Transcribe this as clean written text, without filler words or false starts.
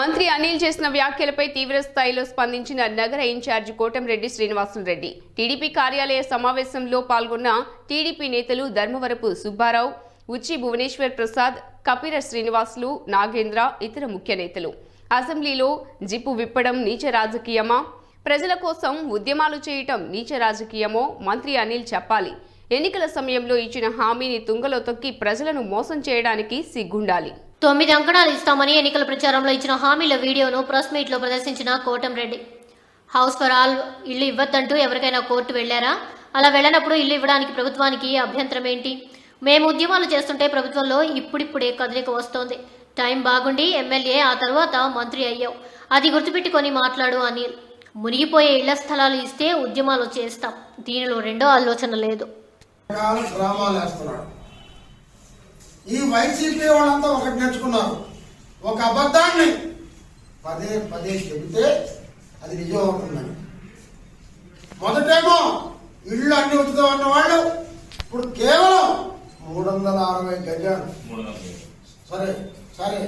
మంత్రి అనిల్ చేసిన వ్యాఖ్యలపై తీవ్ర స్థాయిలో స్పందించిన నగర ఇన్ఛార్జి కోటంరెడ్డి శ్రీనివాసులరెడ్డి టీడీపీ కార్యాలయ సమావేశంలో పాల్గొన్న టీడీపీ నేతలు ధర్మవరపు సుబ్బారావు, ఉచ్చి భువనేశ్వర్ ప్రసాద్, కపిర శ్రీనివాసులు, నాగేంద్ర, ఇతర ముఖ్య నేతలు. అసెంబ్లీలో జిప్పు విప్పడం నీచ రాజకీయమా, ప్రజల కోసం ఉద్యమాలు చేయటం నీచ రాజకీయమో మంత్రి అనిల్ చెప్పాలి. ఎన్నికల సమయంలో ఇచ్చిన హామీని తుంగలో తొక్కి ప్రజలను మోసం చేయడానికి సిగ్గుండాలి. 9 అంకణాలు ఇస్తామని ఎన్నికల ప్రచారంలో ఇచ్చిన హామీల వీడియోను ప్రెస్ మీట్ లో ప్రదర్శించిన కోటంరెడ్డి, హౌస్ ఫర్ ఆల్ ఇల్లు ఇవ్వద్దంటూ ఎవరికైనా కోర్టు వెళ్లారా? అలా వెళ్లనప్పుడు ఇల్లు ఇవ్వడానికి ప్రభుత్వానికి అభ్యంతరం ఏంటి? మేము ఉద్యమాలు చేస్తుంటే ప్రభుత్వంలో ఇప్పుడిప్పుడే కదలిక వస్తోంది. టైం బాగుండి ఎమ్మెల్యే, ఆ తర్వాత మంత్రి అయ్యావు, అది గుర్తుపెట్టుకొని మాట్లాడు అనిల్. మునిగిపోయే ఇళ్ల స్థలాలు ఇస్తే ఉద్యమాలు చేస్తాం, దీనిలో రెండో ఆలోచన లేదు. ఈ వైసీపీ వాళ్ళంతా ఒకటి నేర్చుకున్నారు, ఒక అబద్ధాన్ని పదే పదే చెబితే అది నిజం అవుతుందని. మొదటేమో ఇళ్ళు అన్ని ఉచితం అన్న వాళ్ళు ఇప్పుడు కేవలం 360 గజాలు, సరే